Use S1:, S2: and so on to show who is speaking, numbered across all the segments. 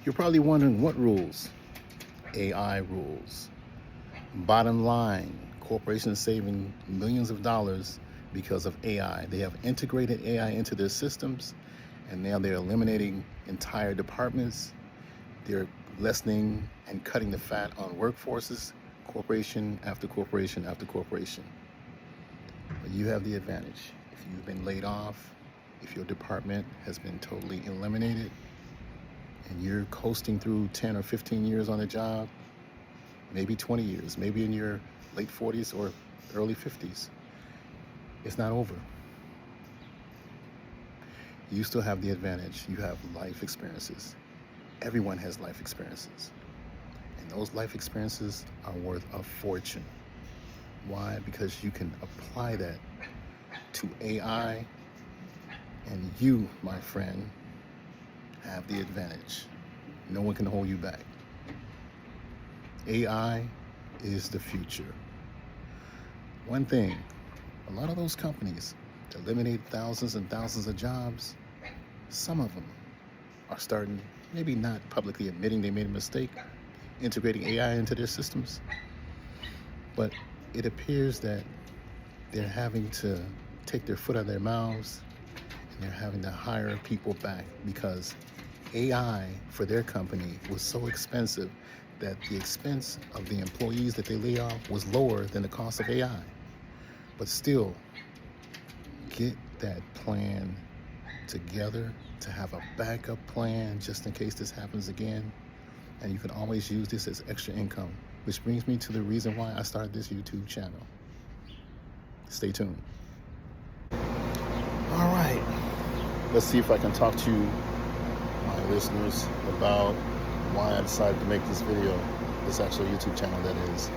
S1: You're probably wondering what rules? AI rules. Bottom line, corporations saving millions of dollars because of AI. They have integrated AI into their systems, and now they're eliminating entire departments. They're lessening and cutting the fat on workforces, corporation after corporation after corporation. But you have the advantage. If you've been laid off, if your department has been totally eliminated, and you're coasting through 10 or 15 years on the job, maybe 20 years, maybe in your late 40s or early 50s, it's not over. You still have the advantage. You have life experiences. Everyone has life experiences. And those life experiences are worth a fortune. Why? Because you can apply that to AI, and you, my friend, have the advantage. No one can hold you back. AI is the future. One thing, a lot of those companies that eliminate thousands and thousands of jobs, some of them are starting, maybe not publicly admitting they made a mistake, integrating AI into their systems, but it appears that they're having to take their foot out of their mouths, and they're having to hire people back because AI for their company was so expensive that the expense of the employees that they lay off was lower than the cost of AI. But still, get that plan together to have a backup plan just in case this happens again. And you can always use this as extra income, which brings me to the reason why I started this YouTube channel. Stay tuned. All right, let's see if I can talk to my listeners about why I decided to make this video, this actual YouTube channel that is.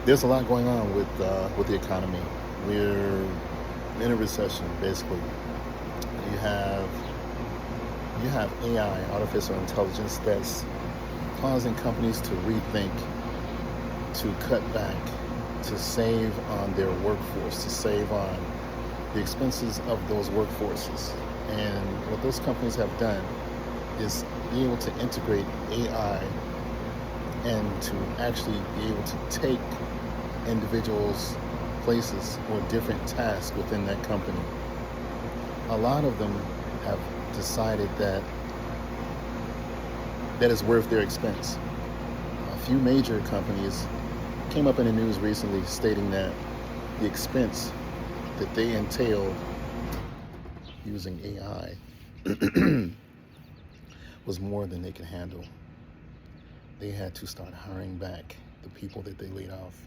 S1: There's a lot going on with the economy. We're in a recession, basically. You have AI, artificial intelligence, that's causing companies to rethink, to cut back, to save on their workforce, to save on the expenses of those workforces. And what those companies have done is be able to integrate AI and to actually be able to take individuals' places or different tasks within that company. A lot of them have decided that is worth their expense. A few major companies came up in the news recently stating that the expense that they entailed using AI was more than they could handle. They had to start hiring back the people that they laid off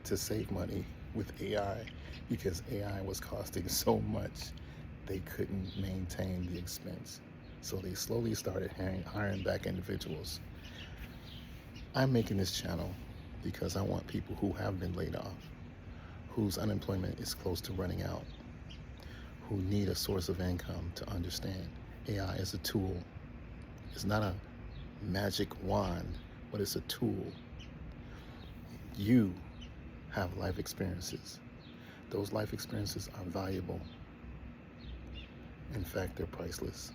S1: to save money with AI because AI was costing so much they couldn't maintain the expense. So they slowly started hiring back individuals. I'm making this channel because I want people who have been laid off, whose unemployment is close to running out, who need a source of income to understand AI is a tool. It's not a magic wand, but it's a tool. You have life experiences. Those life experiences are valuable. In fact, they're priceless.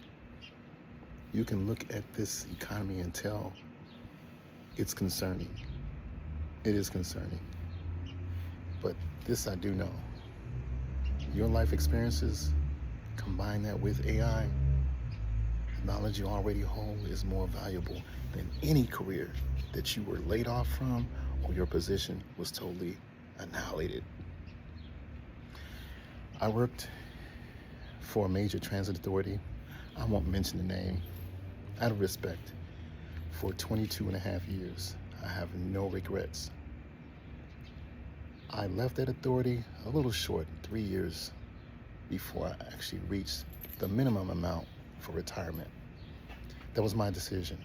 S1: You can look at this economy and tell it's concerning. It is concerning. But this I do know. Your life experiences, combine that with AI, the knowledge you already hold is more valuable than any career that you were laid off from or your position was totally annihilated. I worked for a major transit authority. I won't mention the name, out of respect, for 22 and a half years. I have no regrets. I left that authority a little short, 3 years before I actually reached the minimum amount for retirement. That was my decision.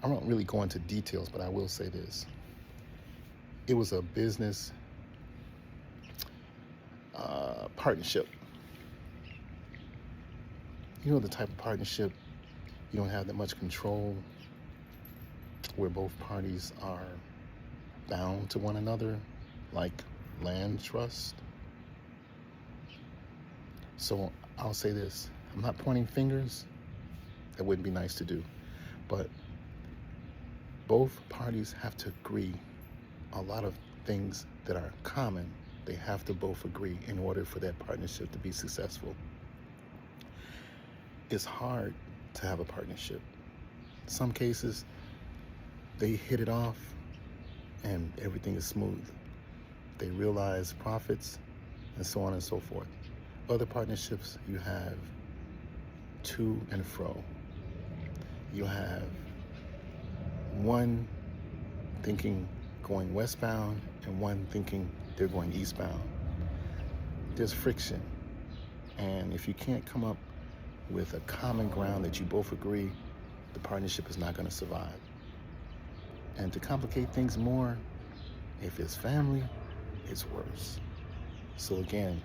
S1: I won't really go into details, but I will say this. It was a business partnership. You know, the type of partnership you don't have that much control, where both parties are bound to one another, like land trust. So I'll say this, I'm not pointing fingers. That wouldn't be nice to do. But both parties have to agree a lot of things that are common. They have to both agree in order for that partnership to be successful. It's hard to have a partnership. In some cases, they hit it off and everything is smooth. They realize profits and so on and so forth. Other partnerships, you have to and fro. You have one thinking going westbound and one thinking they're going eastbound. There's friction. And if you can't come up with a common ground that you both agree, the partnership is not going to survive. And to complicate things more, if it's family, it's worse. So again,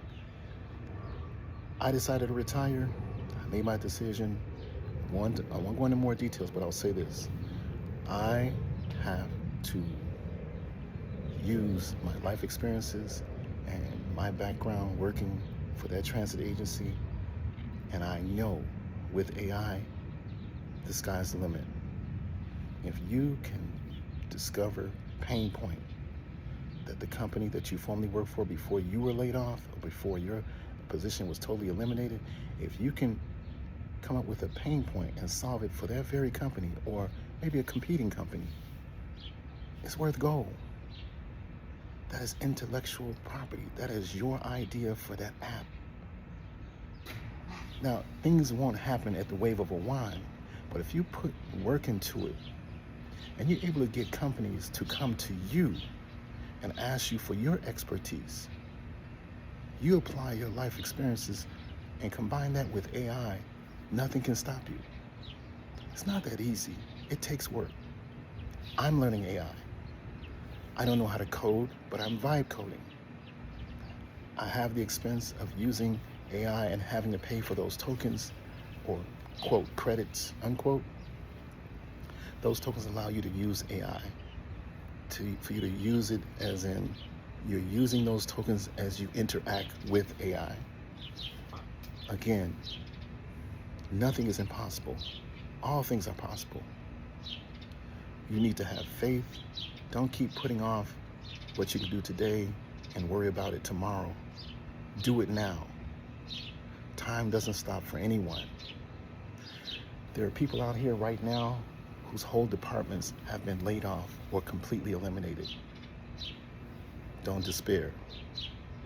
S1: I decided to retire. I made my decision. I won't go into more details, but I'll say this. I have to use my life experiences and my background working for that transit agency. And I know with AI, the sky's the limit. If you can discover pain point that the company that you formerly worked for before you were laid off or before your position was totally eliminated, if you can come up with a pain point and solve it for that very company or maybe a competing company, it's worth gold. That is intellectual property. That is your idea for that app. Now, things won't happen at the wave of a wand, but if you put work into it and you're able to get companies to come to you and ask you for your expertise, you apply your life experiences and combine that with AI, nothing can stop you. It's not that easy. It takes work. I'm learning AI. I don't know how to code, but I'm vibe coding. I have the expense of using AI and having to pay for those tokens or quote credits, unquote. Those tokens allow you to use AI for you to use it as in you're using those tokens as you interact with AI. Again, nothing is impossible. All things are possible. You need to have faith. Don't keep putting off what you can do today and worry about it tomorrow. Do it now. Time doesn't stop for anyone. There are people out here right now whose whole departments have been laid off or completely eliminated. Don't despair.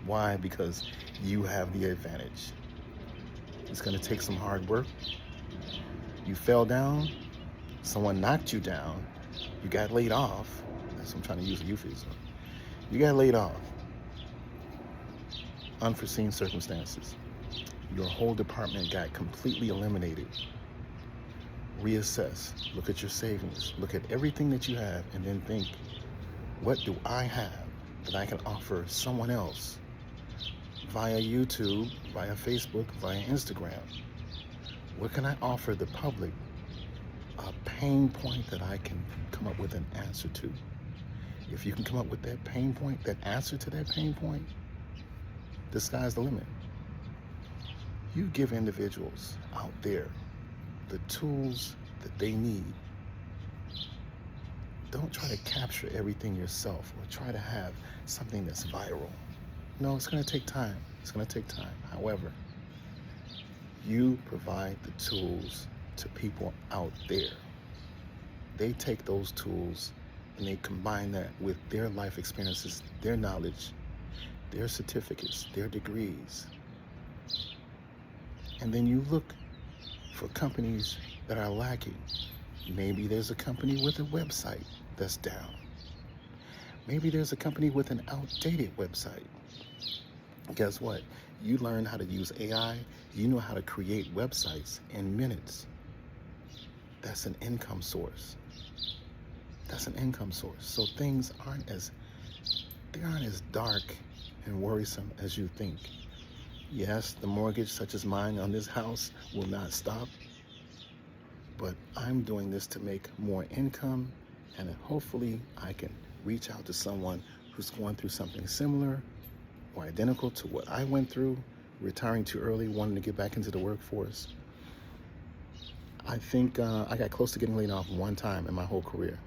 S1: Why? Because you have the advantage. It's going to take some hard work. You fell down, someone knocked you down, you got laid off. That's what I'm trying to use a euphemism. You got laid off. Unforeseen circumstances. Your whole department got completely eliminated. Reassess. Look at your savings. Look at everything that you have and then think, what do I have that I can offer someone else via YouTube, via Facebook, via Instagram? What can I offer the public? A pain point that I can come up with an answer to. If you can come up with that pain point, that answer to that pain point, the sky's the limit. You give individuals out there the tools that they need. Don't try to capture everything yourself or try to have something that's viral. No, it's going to take time. It's going to take time. However, you provide the tools to people out there. They take those tools and they combine that with their life experiences, their knowledge, their certificates, their degrees. And then you look for companies that are lacking. Maybe there's a company with a website that's down. Maybe there's a company with an outdated website. Guess what? You learn how to use AI. You know how to create websites in minutes. That's an income source. That's an income source. So things aren't as dark and worrisome as you think. Yes, the mortgage such as mine on this house will not stop, but I'm doing this to make more income, and hopefully I can reach out to someone who's going through something similar or identical to what I went through, retiring too early, wanting to get back into the workforce. I think I got close to getting laid off one time in my whole career.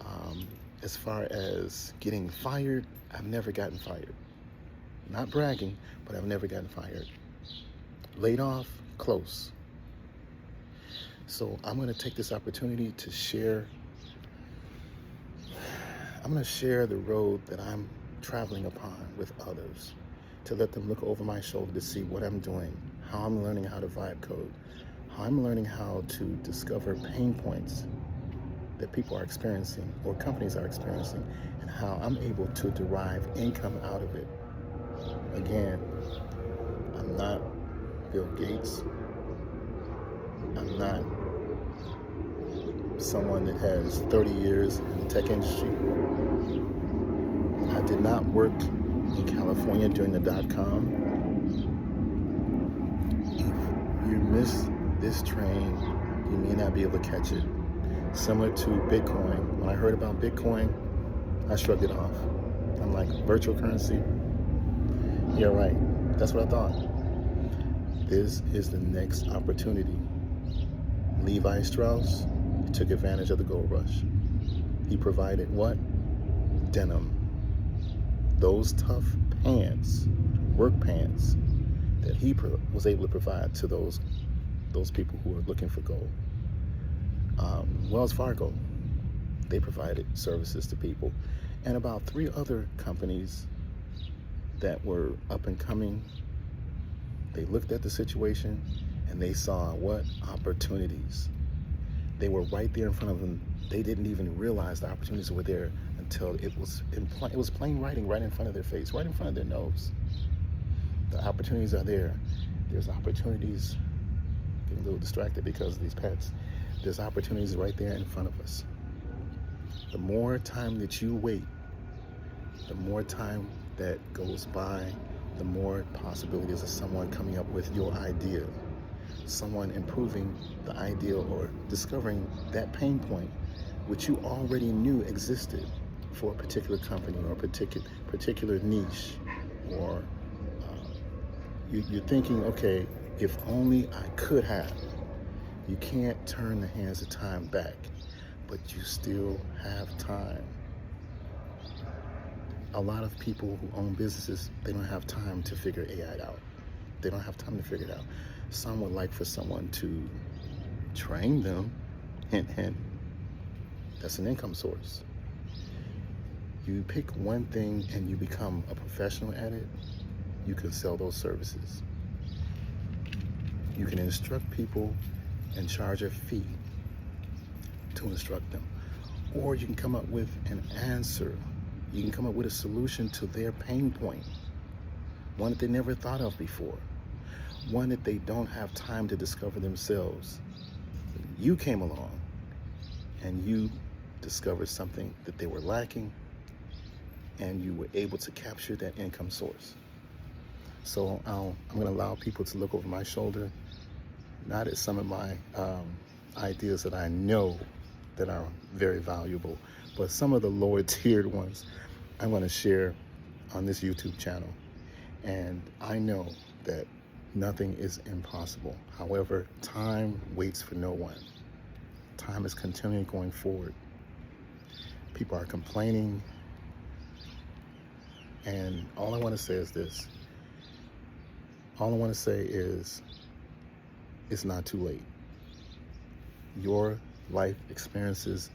S1: Um, as far as getting fired, I've never gotten fired. Not bragging, but I've never gotten fired. Laid off, close. So I'm going to take this opportunity to share. I'm going to share the road that I'm traveling upon with others, to let them look over my shoulder to see what I'm doing, how I'm learning how to vibe code, how I'm learning how to discover pain points that people are experiencing or companies are experiencing, and how I'm able to derive income out of it. Again, I'm not Bill Gates. I'm not someone that has 30 years in the tech industry. I did not work in California during the dot-com. If you miss this train, you may not be able to catch it. Similar to Bitcoin. When I heard about Bitcoin, I shrugged it off. I'm like, virtual currency? Yeah, right. That's what I thought. This is the next opportunity. Levi Strauss took advantage of the gold rush. He provided what? Denim. Those tough pants, work pants, that he was able to provide to those people who are looking for gold. Wells Fargo, they provided services to people. And about 3 other companies that were up and coming, they looked at the situation and they saw what? Opportunities. They were right there in front of them. They didn't even realize the opportunities were there until it was plain writing right in front of their face, right in front of their nose. The opportunities are there. There's opportunities. Getting a little distracted because of these pets. There's opportunities right there in front of us. The more time that you wait, the more time that goes by, the more possibilities of someone coming up with your idea, someone improving the ideal or discovering that pain point which you already knew existed for a particular company or a particular niche, or you're thinking, okay, if only I could have. You can't turn the hands of time back, but you still have time. A lot of people who own businesses, they don't have time to figure AI out. They don't have time to figure it out. Some would like for someone to train them. Hint, hint. That's an income source. You pick one thing and you become a professional at it, you can sell those services. You can instruct people and charge a fee to instruct them. Or you can come up with an answer. You can come up with a solution to their pain point, one that they never thought of before, one that they don't have time to discover themselves. You came along and you discovered something that they were lacking, and you were able to capture that income source. So I'm going to allow people to look over my shoulder, not at some of my ideas that I know that are very valuable, but some of the lower tiered ones I'm going to share on this YouTube channel. And I know that nothing is impossible. However, time waits for no one. Time is continuing going forward. People are complaining. And all I want to say is this. All I want to say is it's not too late. Your life experiences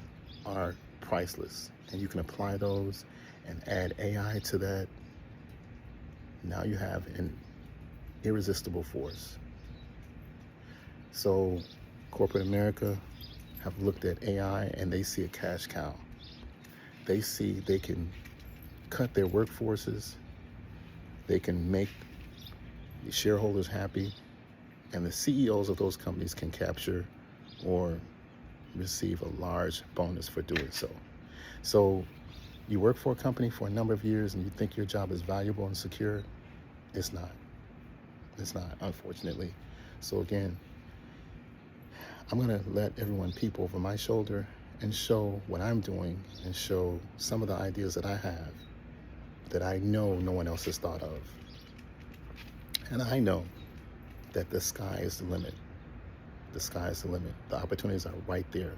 S1: are priceless, and you can apply those and add AI to that. Now you have an irresistible force. So corporate America have looked at AI and they see a cash cow. They see they can cut their workforces, they can make the shareholders happy, and the CEOs of those companies can capture or receive a large bonus for doing so. So you work for a company for a number of years and you think your job is valuable and secure. It's not. It's not, unfortunately. So again, I'm going to let everyone peep over my shoulder and show what I'm doing and show some of the ideas that I have that I know no one else has thought of. And I know that the sky is the limit. the sky's the limit. The opportunities are right there.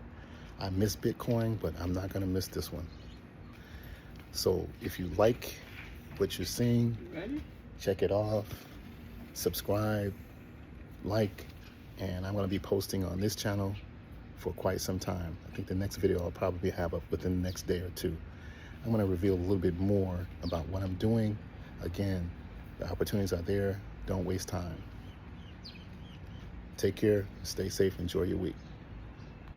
S1: I miss Bitcoin, but I'm not going to miss this one. So if you like what you're seeing, check it off, subscribe, like, and I'm going to be posting on this channel for quite some time. I think the next video I'll probably have up within the next day or two. I'm going to reveal a little bit more about what I'm doing. Again, the opportunities are there. Don't waste time. Take care, stay safe, enjoy your week.